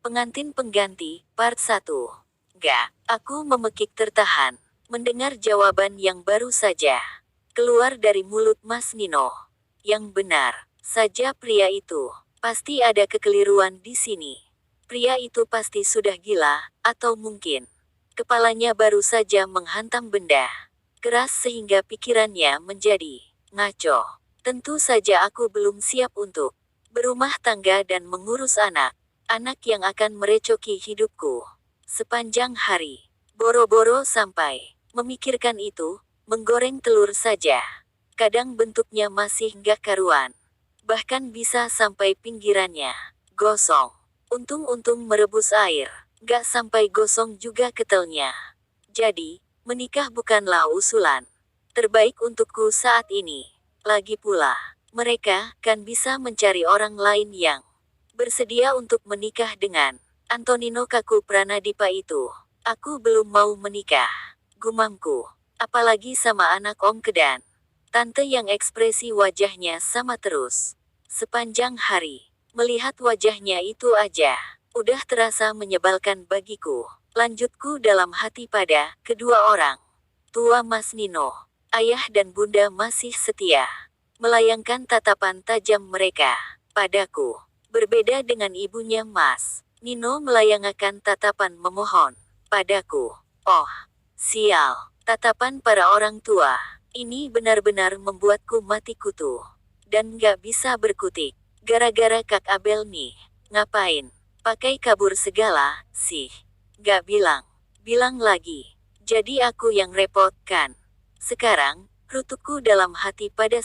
Pengantin pengganti, part 1. Gak, aku memekik tertahan. Mendengar jawaban yang baru saja keluar dari mulut Mas Nino. Yang benar saja pria itu. Pasti ada kekeliruan di sini. Pria itu pasti sudah gila, atau mungkin kepalanya baru saja menghantam benda keras sehingga pikirannya menjadi ngaco. Tentu saja aku belum siap untuk berumah tangga dan mengurus anak yang akan merecoki hidupku sepanjang hari. Boro-boro sampai memikirkan itu, menggoreng telur saja. Kadang bentuknya masih gak karuan. Bahkan bisa sampai pinggirannya gosong. Untung-untung merebus air, gak sampai gosong juga ketelnya. Jadi, menikah bukanlah usulan terbaik untukku saat ini. Lagi pula, mereka kan bisa mencari orang lain yang bersedia untuk menikah dengan Antonino Kaku Pranadipa itu. Aku belum mau menikah, gumamku. Apalagi sama anak Om Kedan. Tante yang ekspresi wajahnya sama terus. Sepanjang hari, melihat wajahnya itu aja, udah terasa menyebalkan bagiku. Lanjutku dalam hati pada kedua orang tua Mas Nino. Ayah dan bunda masih setia melayangkan tatapan tajam mereka padaku. Berbeda dengan ibunya Mas Nino melayangkan tatapan memohon padaku. Oh, sial. Tatapan para orang tua ini benar-benar membuatku mati kutu. Dan gak bisa berkutik. Gara-gara Kak Abel nih. Ngapain? Pakai kabur segala, sih. Gak bilang. Bilang lagi. Jadi aku yang repot, kan? Sekarang, rutukku dalam hati pada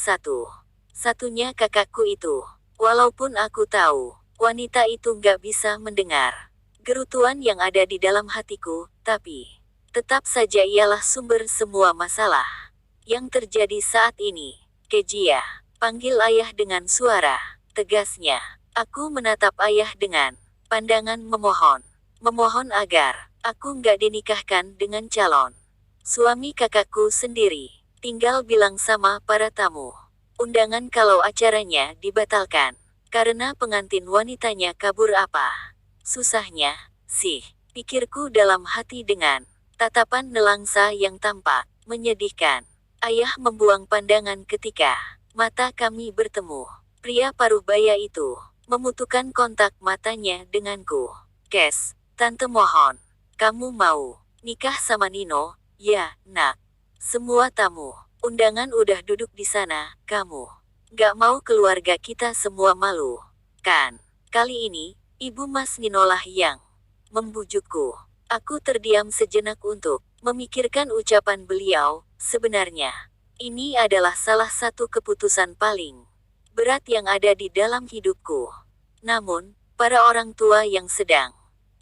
satunya kakakku itu. Walaupun aku tahu, wanita itu gak bisa mendengar gerutuan yang ada di dalam hatiku, tapi tetap saja ialah sumber semua masalah yang terjadi saat ini. Kejia, panggil ayah dengan suara tegasnya. Aku menatap ayah dengan pandangan memohon. Memohon agar aku gak dinikahkan dengan calon suami kakakku sendiri. Tinggal bilang sama para tamu undangan kalau acaranya dibatalkan karena pengantin wanitanya kabur apa. Susahnya, sih, pikirku dalam hati dengan tatapan nelangsa yang tampak menyedihkan. Ayah membuang pandangan ketika mata kami bertemu. Pria paruh baya itu memutukan kontak matanya denganku. Kes, tante mohon, kamu mau nikah sama Nino? Ya, nak. Semua tamu undangan udah duduk di sana. Kamu gak mau keluarga kita semua malu, kan? Kali ini, ibu Mas Nino lah yang membujukku. Aku terdiam sejenak untuk memikirkan ucapan beliau. Sebenarnya, ini adalah salah satu keputusan paling berat yang ada di dalam hidupku. Namun, para orang tua yang sedang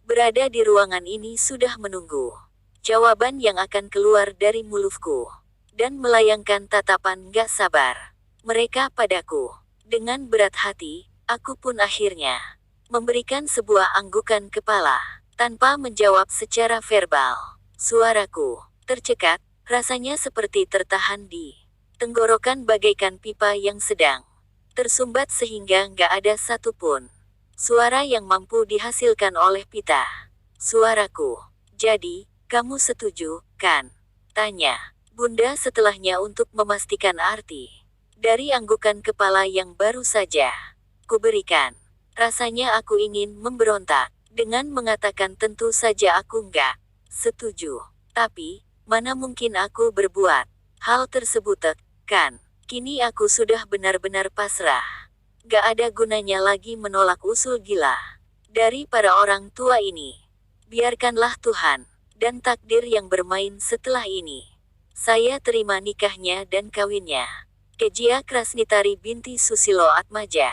berada di ruangan ini sudah menunggu jawaban yang akan keluar dari mulutku dan melayangkan tatapan gak sabar mereka padaku. Dengan berat hati, aku pun akhirnya memberikan sebuah anggukan kepala tanpa menjawab secara verbal. Suaraku tercekat, rasanya seperti tertahan di tenggorokan bagaikan pipa yang sedang tersumbat sehingga gak ada satupun suara yang mampu dihasilkan oleh pita. Suaraku. Jadi, kamu setuju, kan? Tanya Bunda setelahnya untuk memastikan arti dari anggukan kepala yang baru saja kuberikan. Rasanya aku ingin memberontak dengan mengatakan tentu saja aku nggak setuju. Tapi, mana mungkin aku berbuat hal tersebut, kan? Kini aku sudah benar-benar pasrah. Gak ada gunanya lagi menolak usul gila dari para orang tua ini. Biarkanlah Tuhan dan takdir yang bermain setelah ini. Saya terima nikahnya dan kawinnya Kejia Krasnitari binti Susilo Atmaja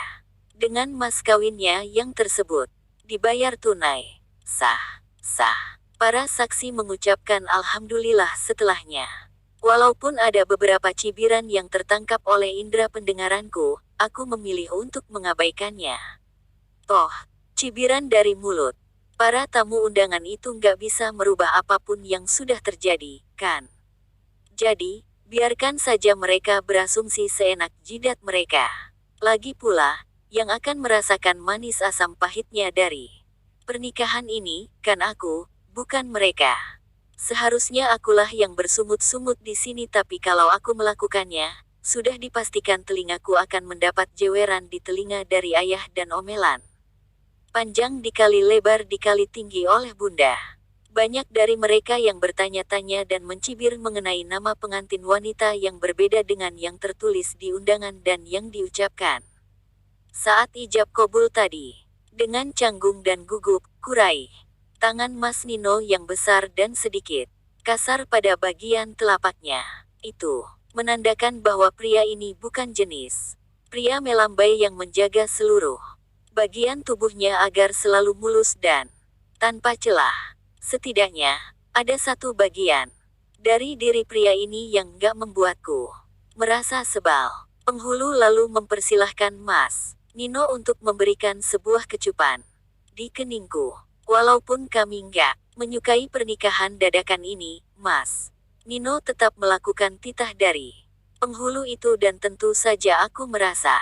dengan mas kawinnya yang tersebut dibayar tunai. Sah, sah. Para saksi mengucapkan alhamdulillah setelahnya. Walaupun ada beberapa cibiran yang tertangkap oleh indera pendengaranku, aku memilih untuk mengabaikannya. Toh, cibiran dari mulut para tamu undangan itu nggak bisa merubah apapun yang sudah terjadi, kan? Jadi, biarkan saja mereka berasumsi seenak jidat mereka. Lagi pula, yang akan merasakan manis asam pahitnya dari Pernikahan ini, kan aku, bukan mereka. Seharusnya akulah yang bersungut-sungut di sini, tapi kalau aku melakukannya, sudah dipastikan telingaku akan mendapat jeweran di telinga dari ayah dan omelan panjang dikali lebar dikali tinggi oleh bunda. Banyak dari mereka yang bertanya-tanya dan mencibir mengenai nama pengantin wanita yang berbeda dengan yang tertulis di undangan dan yang diucapkan saat ijab kabul tadi. Dengan canggung dan gugup, kurai tangan Mas Nino yang besar dan sedikit kasar pada bagian telapaknya. Itu menandakan bahwa pria ini bukan jenis pria melambai yang menjaga seluruh bagian tubuhnya agar selalu mulus dan tanpa celah. Setidaknya, ada satu bagian dari diri pria ini yang gak membuatku merasa sebal. Penghulu lalu mempersilahkan Mas Nino untuk memberikan sebuah kecupan di keningku. Walaupun kami nggak menyukai pernikahan dadakan ini, Mas Nino tetap melakukan titah dari penghulu itu dan tentu saja aku merasa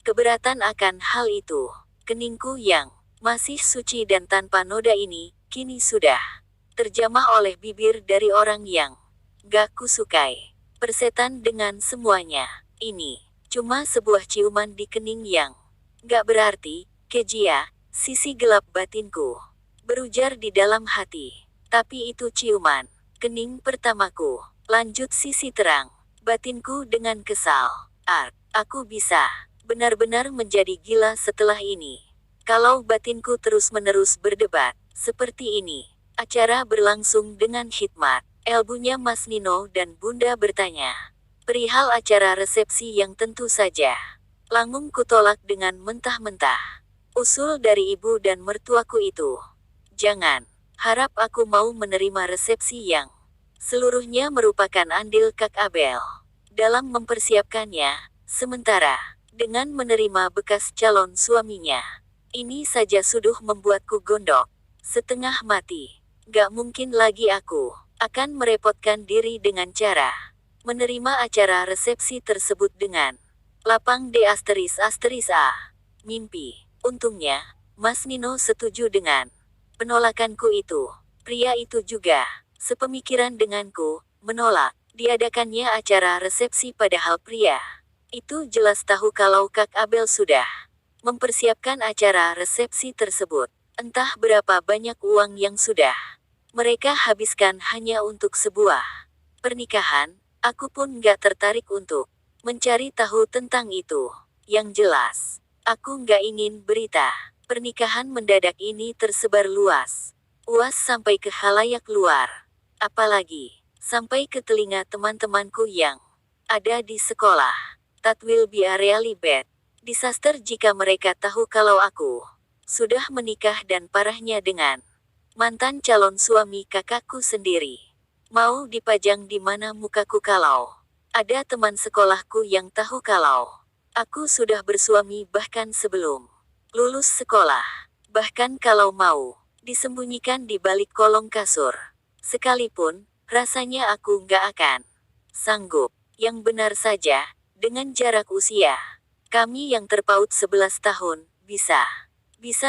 keberatan akan hal itu. Keningku yang masih suci dan tanpa noda ini, kini sudah terjamah oleh bibir dari orang yang gak kusukai. Persetan dengan semuanya. Ini cuma sebuah ciuman di kening yang gak berarti. Kejia, sisi gelap batinku berujar di dalam hati. Tapi itu ciuman kening pertamaku. Lanjut sisi terang batinku dengan kesal. Aku bisa benar-benar menjadi gila setelah ini. Kalau batinku terus-menerus berdebat seperti ini. Acara berlangsung dengan hikmat. Elbunya Mas Nino dan Bunda bertanya perihal acara resepsi yang tentu saja langsung kutolak dengan mentah-mentah. Usul dari ibu dan mertuaku itu. Jangan harap aku mau menerima resepsi yang seluruhnya merupakan andil Kak Abel dalam mempersiapkannya. Sementara, dengan menerima bekas calon suaminya, ini saja sudah membuatku gondok. Setengah mati. Gak mungkin lagi aku akan merepotkan diri dengan cara menerima acara resepsi tersebut dengan lapang D asteris asteris A. Mimpi. Untungnya, Mas Nino setuju dengan penolakanku itu. Pria itu juga sepemikiran denganku, menolak diadakannya acara resepsi padahal pria itu jelas tahu kalau Kak Abel sudah mempersiapkan acara resepsi tersebut. Entah berapa banyak uang yang sudah mereka habiskan hanya untuk sebuah pernikahan. Aku pun gak tertarik untuk mencari tahu tentang itu. Yang jelas, aku gak ingin berita pernikahan mendadak ini tersebar luas. Uas sampai ke khalayak luar. Apalagi, sampai ke telinga teman-temanku yang ada di sekolah. That will be a really bad disaster jika mereka tahu kalau aku sudah menikah dan parahnya dengan mantan calon suami kakakku sendiri. Mau dipajang di mana mukaku kalau ada teman sekolahku yang tahu kalau aku sudah bersuami bahkan sebelum lulus sekolah. Bahkan kalau mau disembunyikan di balik kolong kasur sekalipun, rasanya aku nggak akan sanggup. Yang benar saja, dengan jarak usia kami yang terpaut 11 tahun, bisa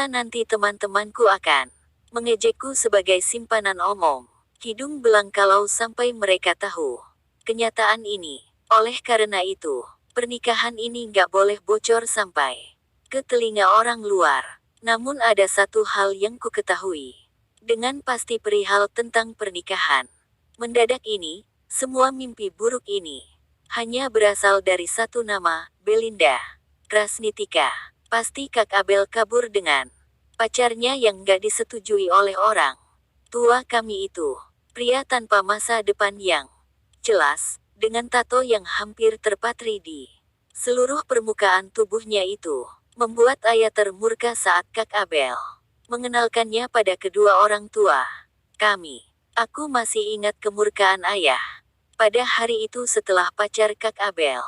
nanti teman-temanku akan mengejekku sebagai simpanan omong hidung belang kalau sampai mereka tahu kenyataan ini. Oleh karena itu, pernikahan ini nggak boleh bocor sampai ke telinga orang luar. Namun ada satu hal yang ku ketahui dengan pasti perihal tentang pernikahan mendadak ini. Semua mimpi buruk ini hanya berasal dari satu nama, Belinda Krasnitika. Pasti Kak Abel kabur dengan pacarnya yang gak disetujui oleh orang tua kami itu. Pria tanpa masa depan yang jelas, dengan tato yang hampir terpatri di seluruh permukaan tubuhnya itu, membuat ayah termurka saat Kak Abel mengenalkannya pada kedua orang tua kami. Aku masih ingat kemurkaan ayah pada hari itu setelah pacar Kak Abel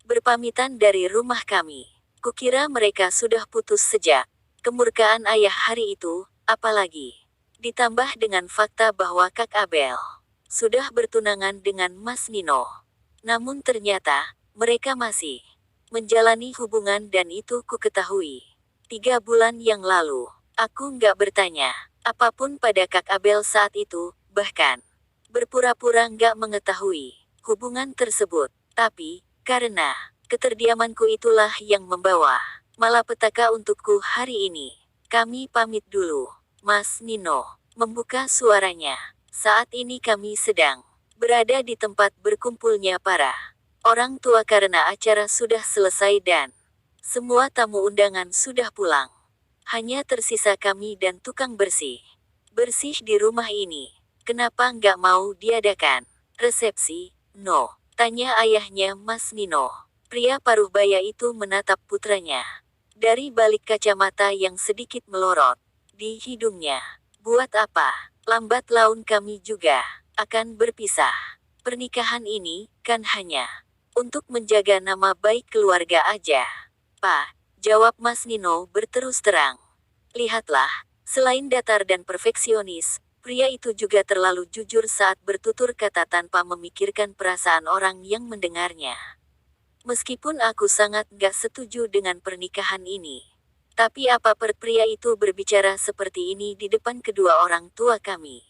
berpamitan dari rumah kami. Kukira mereka sudah putus sejak kemurkaan ayah hari itu, apalagi ditambah dengan fakta bahwa Kak Abel sudah bertunangan dengan Mas Nino. Namun ternyata, mereka masih menjalani hubungan dan itu ku ketahui 3 bulan yang lalu. Aku nggak bertanya apapun pada Kak Abel saat itu, bahkan berpura-pura nggak mengetahui hubungan tersebut. Tapi, karena keterdiamanku itulah yang membawa malapetaka untukku hari ini. Kami pamit dulu. Mas Nino membuka suaranya. Saat ini kami sedang berada di tempat berkumpulnya para orang tua karena acara sudah selesai dan semua tamu undangan sudah pulang. Hanya tersisa kami dan tukang bersih. Bersih di rumah ini. Kenapa nggak mau diadakan resepsi? No. Tanya ayahnya Mas Nino. Pria paruh baya itu menatap putranya. Dari balik kacamata yang sedikit melorot di hidungnya. Buat apa? Lambat laun kami juga akan berpisah. Pernikahan ini kan hanya untuk menjaga nama baik keluarga aja. Pak, jawab Mas Nino berterus terang. Lihatlah, selain datar dan perfeksionis, pria itu juga terlalu jujur saat bertutur kata tanpa memikirkan perasaan orang yang mendengarnya. Meskipun aku sangat gak setuju dengan pernikahan ini. Tapi apa pria itu berbicara seperti ini di depan kedua orang tua kami.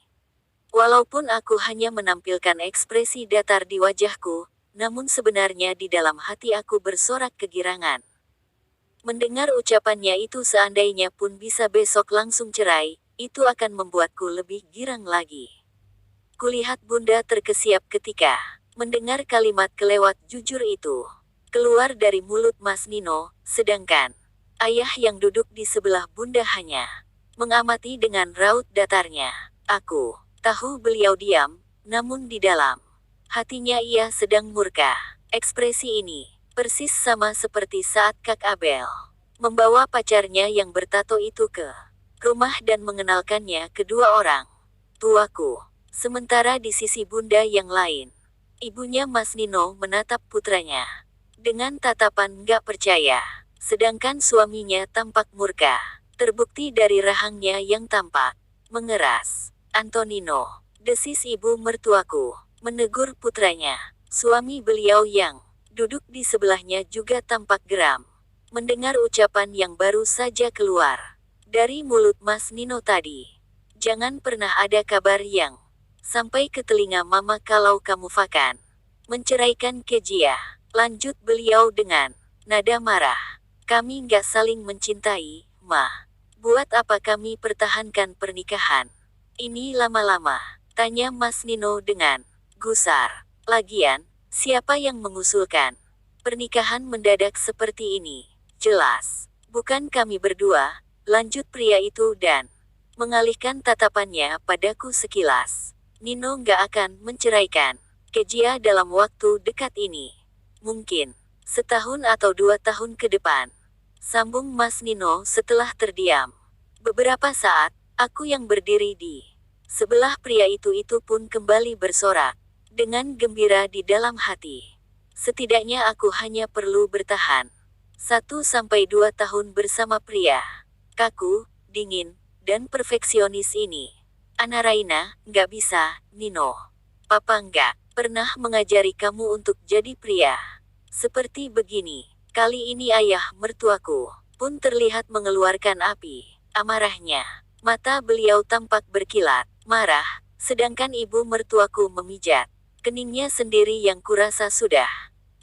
Walaupun aku hanya menampilkan ekspresi datar di wajahku, namun sebenarnya di dalam hati aku bersorak kegirangan. Mendengar ucapannya itu seandainya pun bisa besok langsung cerai, itu akan membuatku lebih girang lagi. Kulihat Bunda terkesiap ketika mendengar kalimat kelewat jujur itu keluar dari mulut Mas Nino, sedangkan ayah yang duduk di sebelah Bunda hanya mengamati dengan raut datarnya. Aku tahu beliau diam, namun di dalam hatinya ia sedang murka. Ekspresi ini persis sama seperti saat Kak Abel membawa pacarnya yang bertato itu ke rumah dan mengenalkannya kedua orang tuaku. Sementara di sisi Bunda yang lain, ibunya Mas Nino menatap putranya dengan tatapan gak percaya, sedangkan suaminya tampak murka, terbukti dari rahangnya yang tampak mengeras. Antonino, desis ibu mertuaku, menegur putranya. Suami beliau yang duduk di sebelahnya juga tampak geram. Mendengar ucapan yang baru saja keluar dari mulut Mas Nino tadi. Jangan pernah ada kabar yang sampai ke telinga mama kalau kamu akan menceraikan Kezia. Lanjut beliau dengan nada marah. Kami nggak saling mencintai, Ma. Buat apa kami pertahankan pernikahan ini lama-lama? Tanya Mas Nino dengan gusar. Lagian, siapa yang mengusulkan pernikahan mendadak seperti ini? Jelas, bukan kami berdua, lanjut pria itu dan mengalihkan tatapannya padaku sekilas. Nino nggak akan menceraikan Kezia dalam waktu dekat ini. Mungkin setahun atau 2 tahun ke depan. Sambung Mas Nino setelah terdiam beberapa saat, aku yang berdiri di sebelah pria itu pun kembali bersorak dengan gembira di dalam hati. Setidaknya aku hanya perlu bertahan 1-2 tahun bersama pria kaku, dingin, dan perfeksionis ini. Ana Raina, nggak bisa, Nino. Papa nggak pernah mengajari kamu untuk jadi pria seperti begini. Kali ini ayah mertuaku pun terlihat mengeluarkan api amarahnya. Mata beliau tampak berkilat marah, sedangkan ibu mertuaku memijat keningnya sendiri yang kurasa sudah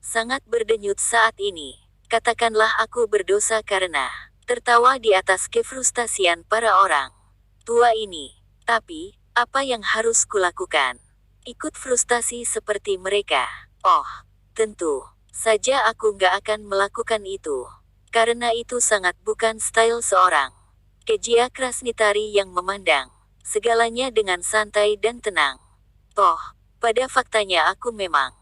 sangat berdenyut saat ini. Katakanlah aku berdosa karena tertawa di atas kefrustasian para orang tua ini. Tapi, apa yang harus kulakukan? Ikut frustasi seperti mereka? Oh, tentu saja aku gak akan melakukan itu. Karena itu sangat bukan style seorang Kezia Krasnitari yang memandang segalanya dengan santai dan tenang. Toh, pada faktanya aku memang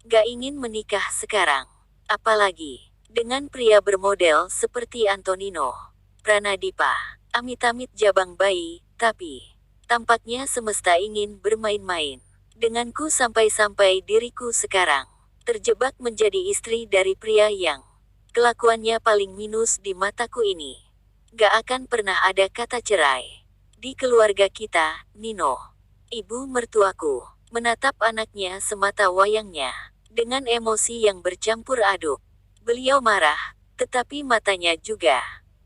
gak ingin menikah sekarang. Apalagi dengan pria bermodel seperti Antonino Pranadipa. Amit-amit jabang bayi, tapi tampaknya semesta ingin bermain-main denganku sampai-sampai diriku sekarang terjebak menjadi istri dari pria yang kelakuannya paling minus di mataku ini. Gak akan pernah ada kata cerai di keluarga kita, Nino. Ibu mertuaku menatap anaknya semata wayangnya dengan emosi yang bercampur aduk. Beliau marah, tetapi matanya juga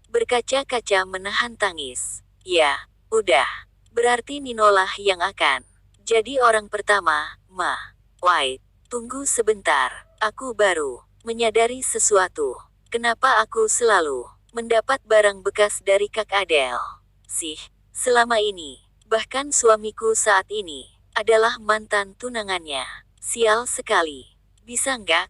berkaca-kaca menahan tangis. Ya, udah. Berarti Ninolah yang akan jadi orang pertama, Ma. Wait, tunggu sebentar. Aku baru menyadari sesuatu. Kenapa aku selalu mendapat barang bekas dari Kak Adele? Selama ini, bahkan suamiku saat ini, adalah mantan tunangannya. Sial sekali. Bisa nggak,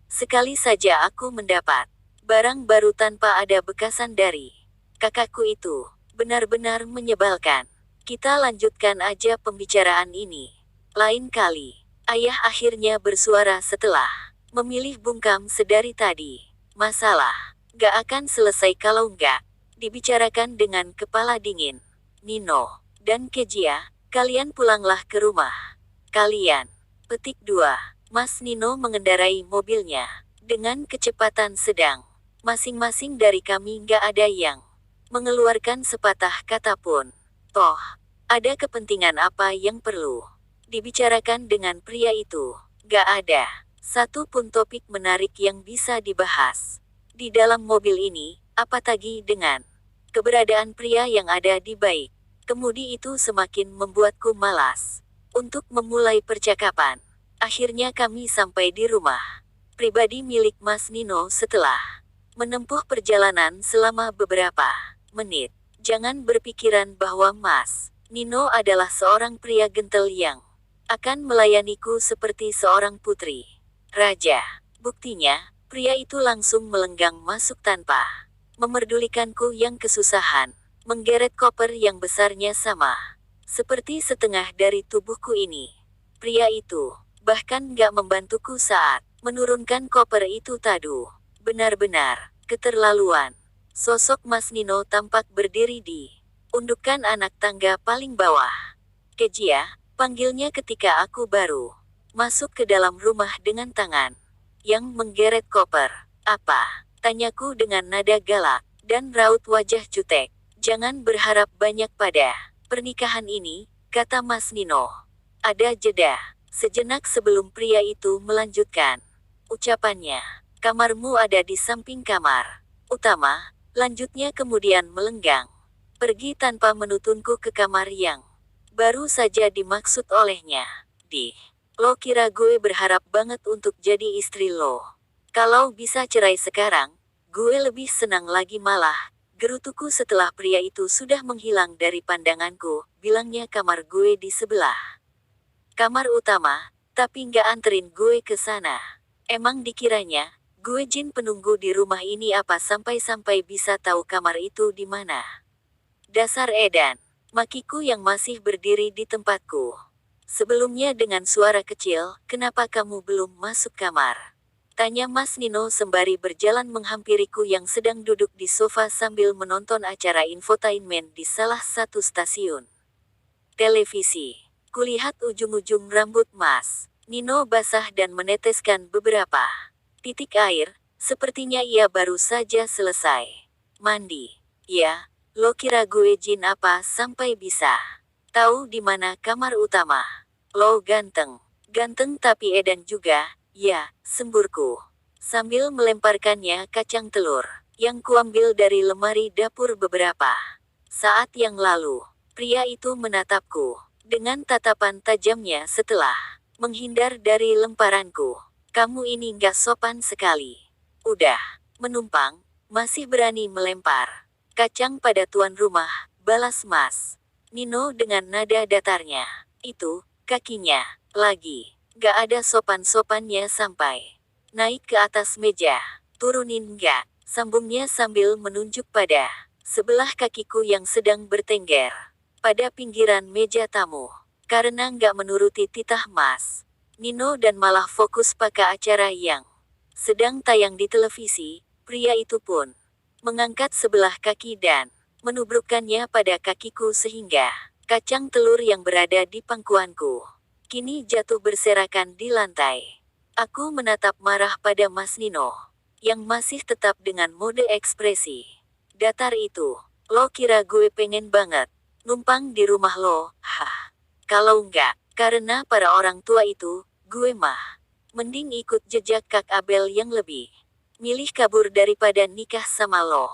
sekali saja aku mendapat barang baru tanpa ada bekasan dari kakakku itu. Benar-benar menyebalkan. Kita lanjutkan aja pembicaraan ini lain kali. Ayah akhirnya bersuara setelah memilih bungkam sedari tadi. Masalah gak akan selesai kalau nggak dibicarakan dengan kepala dingin. Nino dan Kejia, kalian pulanglah ke rumah kalian. Petik 2. Mas Nino mengendarai mobilnya dengan kecepatan sedang. Masing-masing dari kami nggak ada yang mengeluarkan sepatah kata pun. Toh, ada kepentingan apa yang perlu dibicarakan dengan pria itu? Gak ada satu pun topik menarik yang bisa dibahas. Di dalam mobil ini, apalagi dengan keberadaan pria yang ada di balik kemudi itu semakin membuatku malas untuk memulai percakapan. Akhirnya kami sampai di rumah pribadi milik Mas Nino setelah menempuh perjalanan selama beberapa menit. Jangan berpikiran bahwa Mas Nino adalah seorang pria gentle yang akan melayaniku seperti seorang putri raja. Buktinya, pria itu langsung melenggang masuk tanpa memerdulikanku yang kesusahan menggeret koper yang besarnya sama seperti setengah dari tubuhku ini. Pria itu bahkan gak membantuku saat menurunkan koper itu tadu. Benar-benar keterlaluan. Sosok Mas Nino tampak berdiri di undukan anak tangga paling bawah. Kejia, panggilnya ketika aku baru masuk ke dalam rumah dengan tangan yang menggeret koper. Apa? Tanyaku dengan nada galak dan raut wajah jutek. Jangan berharap banyak pada pernikahan ini, kata Mas Nino. Ada jeda sejenak sebelum pria itu melanjutkan ucapannya. Kamarmu ada di samping kamar utama. Lanjutnya kemudian melenggang pergi tanpa menuntunku ke kamar yang baru saja dimaksud olehnya. Lo kira gue berharap banget untuk jadi istri lo? Kalau bisa cerai sekarang, gue lebih senang lagi malah. Gerutuku setelah pria itu sudah menghilang dari pandanganku, bilangnya kamar gue di sebelah kamar utama, tapi nggak anterin gue ke sana. Emang dikiranya, gue jin penunggu di rumah ini apa sampai-sampai bisa tahu kamar itu di mana? Dasar edan, makiku yang masih berdiri di tempatku. Sebelumnya dengan suara kecil, kenapa kamu belum masuk kamar? Tanya Mas Nino sembari berjalan menghampiriku yang sedang duduk di sofa sambil menonton acara infotainment di salah satu stasiun televisi. Kulihat ujung-ujung rambut Mas Nino basah dan meneteskan beberapa titik air, sepertinya ia baru saja selesai mandi. Ya, lo kira gue jin apa sampai bisa tahu di mana kamar utama? Lo ganteng. Ganteng tapi edan juga, ya, semburku. Sambil melemparkannya kacang telur yang kuambil dari lemari dapur beberapa saat yang lalu. Pria itu menatapku dengan tatapan tajamnya setelah menghindar dari lemparanku. Kamu ini nggak sopan sekali. Udah menumpang, masih berani melempar kacang pada tuan rumah, balas Mas Nino dengan nada datarnya. Itu, kakinya, lagi. Gak ada sopan-sopannya sampai naik ke atas meja. Turunin nggak, sambungnya sambil menunjuk pada sebelah kakiku yang sedang bertengger pada pinggiran meja tamu. Karena nggak menuruti titah Mas Nino dan malah fokus pada acara yang sedang tayang di televisi, pria itu pun mengangkat sebelah kaki dan menubrukkannya pada kakiku sehingga kacang telur yang berada di pangkuanku kini jatuh berserakan di lantai. Aku menatap marah pada Mas Nino yang masih tetap dengan mode ekspresi datar itu. Lo kira gue pengen banget numpang di rumah lo? Hah. Kalau enggak, karena para orang tua itu, gue mah mending ikut jejak Kak Abel yang lebih milih kabur daripada nikah sama lo.